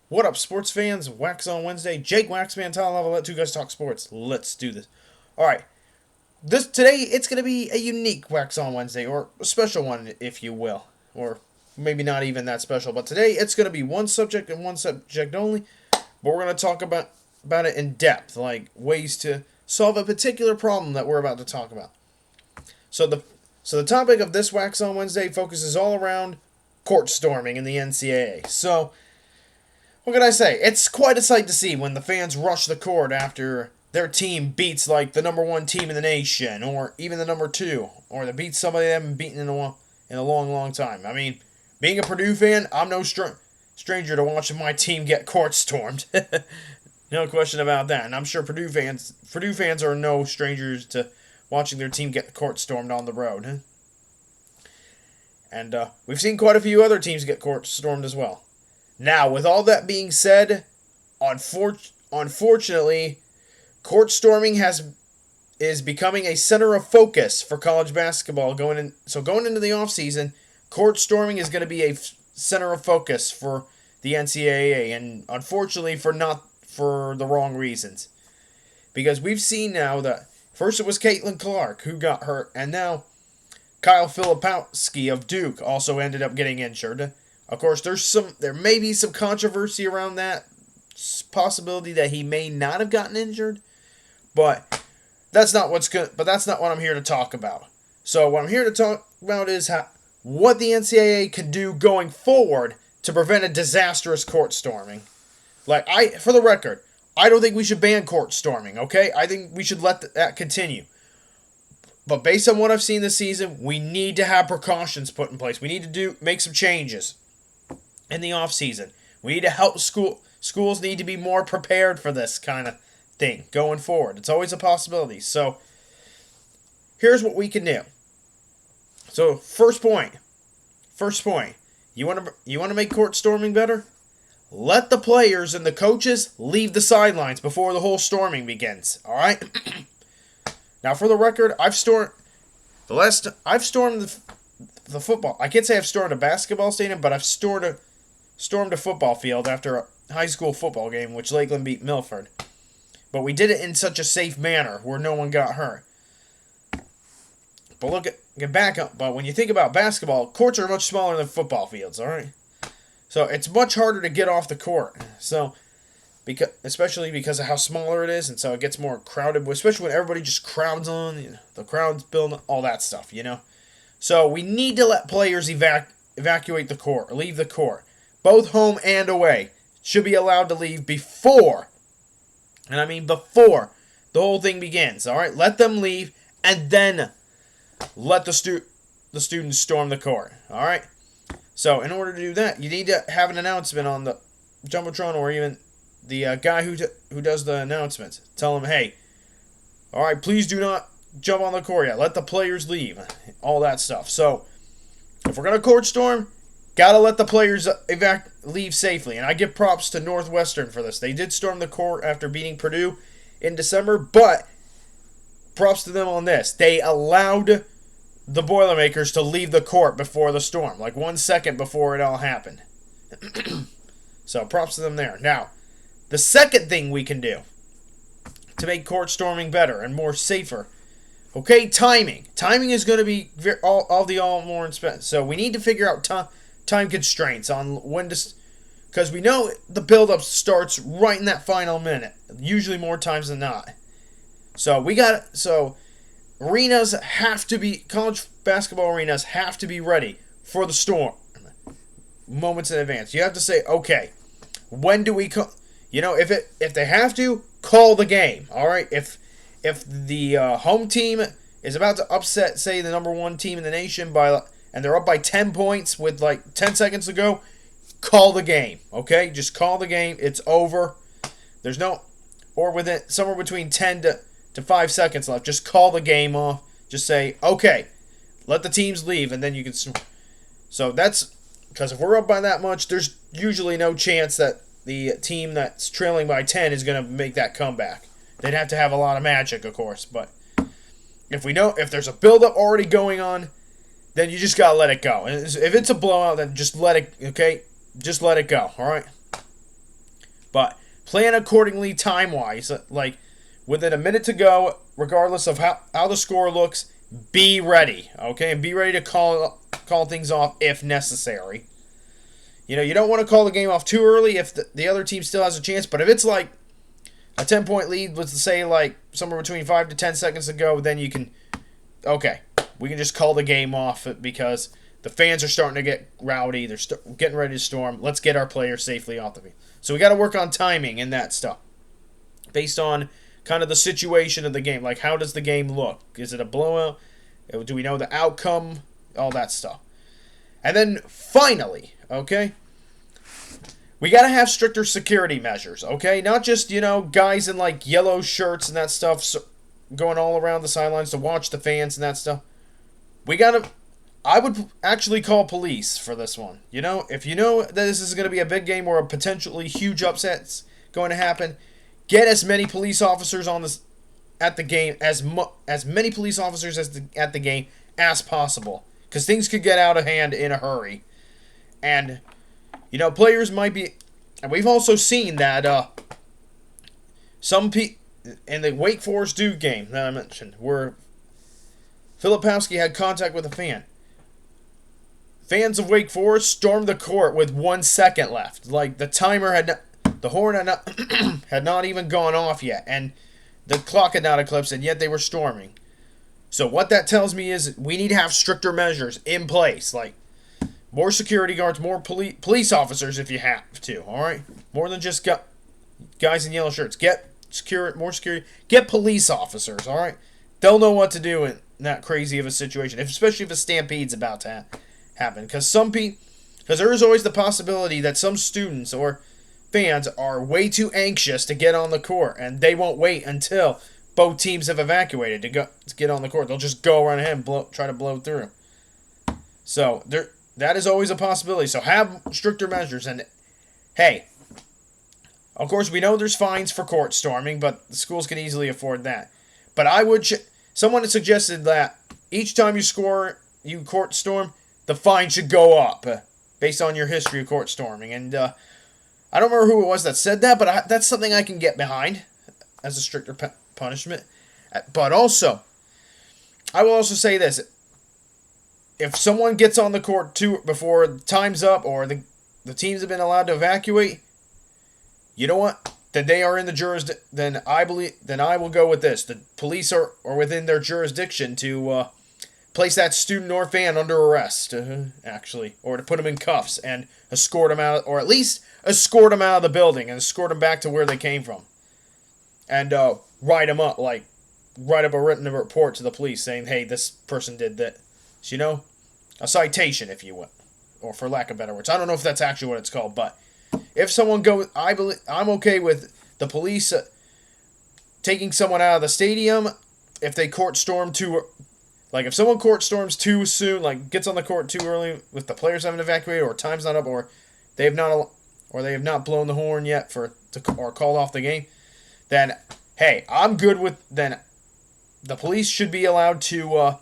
What up, sports fans? Waxon Wednesday. Jake Waxman, Tyler Level. Let two guys talk sports. Let's do this. All right. Today it's gonna be a unique Waxon Wednesday, or a special one, if you will, or maybe not even that special. But today it's gonna be one subject and one subject only. But we're gonna talk about it in depth, like ways to solve a particular problem that we're about to talk about. So the topic of this Waxon Wednesday focuses all around court storming in the NCAA. So what can I say? It's quite a sight to see when the fans rush the court after their team beats like the number one team in the nation, or even the number two, or they beat somebody they haven't beaten in a long, long time. I mean, being a Purdue fan, I'm no stranger to watching my team get court stormed. No question about that. And I'm sure Purdue fans are no strangers to watching their team get court stormed on the road. Huh? And we've seen quite a few other teams get court stormed as well. Now, with all that being said, unfortunately, court storming is becoming a center of focus for college basketball going into the offseason. Court storming is going to be a center of focus for the NCAA, and unfortunately for the wrong reasons. Because we've seen now that first it was Caitlin Clark who got hurt, and now Kyle Filipowski of Duke also ended up getting injured. Of course, there may be some controversy around that possibility that he may not have gotten injured, but that's not what I'm here to talk about. So what I'm here to talk about is what the NCAA can do going forward to prevent a disastrous court storming. For the record, I don't think we should ban court storming. Okay, I think we should let that continue. But based on what I've seen this season, we need to have precautions put in place. We need to make some changes in the off season. We need to help schools need to be more prepared for this kind of thing going forward. It's always a possibility. So here's what we can do. So first point. You want to make court storming better? Let the players and the coaches leave the sidelines before the whole storming begins. All right. Now, for the record, I've stormed the football. I can't say I've stormed a basketball stadium, but I've stormed a football field after a high school football game, which Lakeland beat Milford. But we did it in such a safe manner where no one got hurt. But get back up. But when you think about basketball, courts are much smaller than football fields. All right, so it's much harder to get off the court. So especially because of how smaller it is, and so it gets more crowded, especially when everybody just crowds on, the crowd's building, all that stuff, So we need to let players evacuate the court, or leave the court. Both home and away should be allowed to leave before, and I mean before, the whole thing begins, all right? Let them leave, and then let the students storm the court, all right? So in order to do that, you need to have an announcement on the Jumbotron, or even the guy who does the announcements. Tell him, hey, all right, please do not jump on the court yet. Let the players leave. All that stuff. So, if we're going to court storm, got to let the players leave safely. And I give props to Northwestern for this. They did storm the court after beating Purdue in December, but props to them on this. They allowed the Boilermakers to leave the court before the storm, like 1 second before it all happened. So, props to them there. Now, the second thing we can do to make court storming better and more safer, okay, timing. Timing is going to be all more expensive. So we need to figure out time constraints on when to, because we know the build-up starts right in that final minute, usually more times than not. So arenas have to be, college basketball arenas have to be ready for the storm moments in advance. You have to say, okay, when do we if they have to, call the game. All right. If the home team is about to upset, say, the number one team in the nation and they're up by 10 points with like 10 seconds to go, call the game. Okay, just call the game. It's over. Or within somewhere between 10 to 5 seconds left, just call the game off. Just say, okay, let the teams leave, and then you can. So that's because if we're up by that much, there's usually no chance that the team that's trailing by 10 is going to make that comeback. They'd have to have a lot of magic, of course. But if there's a build-up already going on, then you just got to let it go. And if it's a blowout, then just let it, okay? Just let it go, all right? But plan accordingly time-wise. Like, within a minute to go, regardless of how the score looks, be ready, okay? And be ready to call things off if necessary. You don't want to call the game off too early if the other team still has a chance. But if it's like a 10-point lead, let's say like somewhere between 5 to 10 seconds to go, then you can, okay, we can just call the game off because the fans are starting to get rowdy. They're getting ready to storm. Let's get our players safely off the field. So we got to work on timing and that stuff based on kind of the situation of the game. Like, how does the game look? Is it a blowout? Do we know the outcome? All that stuff. And then finally, okay, we got to have stricter security measures, okay? Not just, guys in like yellow shirts and that stuff going all around the sidelines to watch the fans and that stuff. I would actually call police for this one. If you know that this is going to be a big game or a potentially huge upset's going to happen, get as many police officers at the game as many police officers at the game as possible, because things could get out of hand in a hurry, and players might be. And we've also seen that some people in the Wake Forest Duke game that I mentioned, where Filipowski had contact with a fan. Fans of Wake Forest stormed the court with 1 second left. Like, the horn had not even gone off yet, and the clock had not eclipsed, and yet they were storming. So what that tells me is we need to have stricter measures in place, like more security guards, more police officers if you have to. All right, more than just guys in yellow shirts. Get more security. Get police officers. All right, they'll know what to do in that crazy of a situation, especially if a stampede's about to happen. Because there is always the possibility that some students or fans are way too anxious to get on the court, and they won't wait until both teams have evacuated to get on the court. They'll just go right ahead and try to blow through. So that is always a possibility. So have stricter measures. And hey, of course we know there's fines for court storming, but the schools can easily afford that. But someone had suggested that each time you court storm, the fine should go up based on your history of court storming. And I don't remember who it was that said that, but that's something I can get behind as a stricter punishment. But also, I will also say this. If someone gets on the court before time's up or the teams have been allowed to evacuate, you know what? Then they are in the jurisdiction. Then I will go with this. The police are within their jurisdiction to place that student or fan under arrest, actually, or to put them in cuffs and escort them out, or at least escort them out of the building and escort them back to where they came from, and write them up, like write up a written report to the police saying, "Hey, this person did that." So, a citation, if you will, or for lack of better words. I don't know if that's actually what it's called, but if someone goes, I'm okay with the police taking someone out of the stadium if they court storm too. Like, if someone court storms too soon, like gets on the court too early, with the players haven't evacuated, or time's not up, or they have not blown the horn yet or called off the game, then hey, I'm good with. Then the police should be allowed to,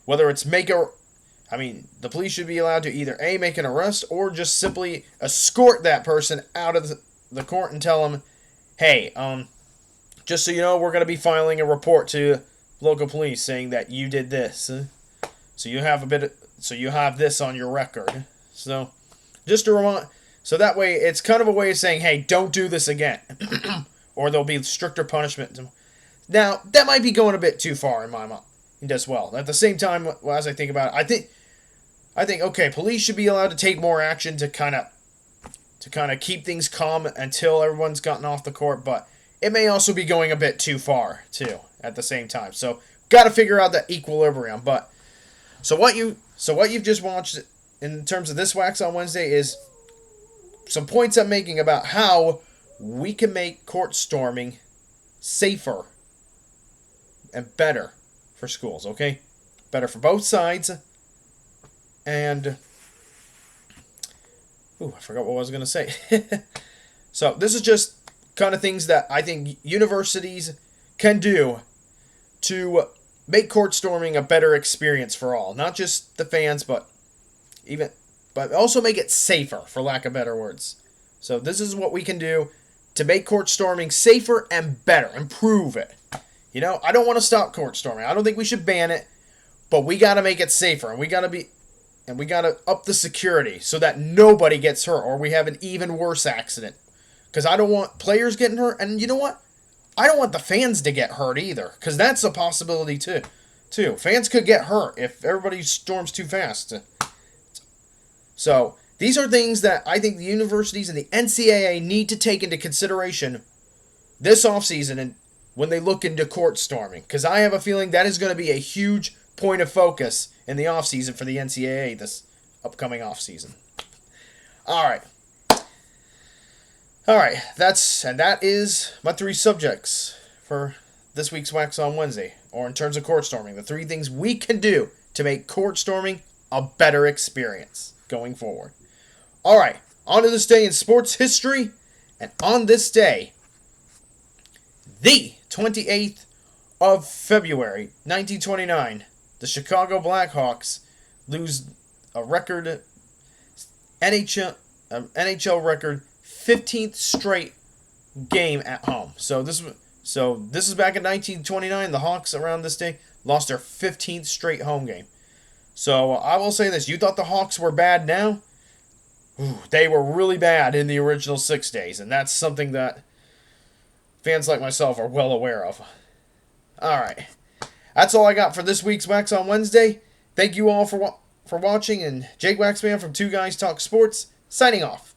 whether it's the police should be allowed to either make an arrest or just simply escort that person out of the court and tell them, hey, just so you know, we're going to be filing a report to local police saying that you did this. So you have this on your record. So just to remind, so that way it's kind of a way of saying, hey, don't do this again, or there'll be stricter punishment. Now that might be going a bit too far in my mind as well. At the same time, as I think about it, I think okay, police should be allowed to take more action to kind of keep things calm until everyone's gotten off the court, but it may also be going a bit too far too at the same time. So got to figure out that equilibrium. But so what you've just watched in terms of this Waxon Wednesday is some points I'm making about how we can make court storming safer and better for schools, okay? Better for both sides. And I forgot what I was going to say. So this is just kind of things that I think universities can do to make court storming a better experience for all. Not just the fans, but also make it safer, for lack of better words. So this is what we can do to make court storming safer and better, improve it. You know, I don't want to stop court storming. I don't think we should ban it, but we got to make it safer, and we got to up the security so that nobody gets hurt or we have an even worse accident. Because I don't want players getting hurt, and you know what? I don't want the fans to get hurt either, because that's a possibility too. Fans could get hurt if everybody storms too fast. So these are things that I think the universities and the NCAA need to take into consideration this offseason and when they look into court storming. Because I have a feeling that is going to be a huge point of focus in the offseason for the NCAA this upcoming offseason. All right, that is my 3 subjects for this week's Waxon Wednesday, or in terms of court storming, the 3 things we can do to make court storming a better experience going forward. All right, on to this day in sports history, and on this day, the 28th of February, 1929, the Chicago Blackhawks lose a record NHL record 15th straight game at home. So this is back in 1929. The Hawks around this day lost their 15th straight home game. So I will say this: you thought the Hawks were bad now? Ooh, they were really bad in the original 6 days, and that's something that fans like myself are well aware of. All right, that's all I got for this week's Waxon Wednesday. Thank you all for watching, and Jake Waxman from Two Guys Talk Sports signing off.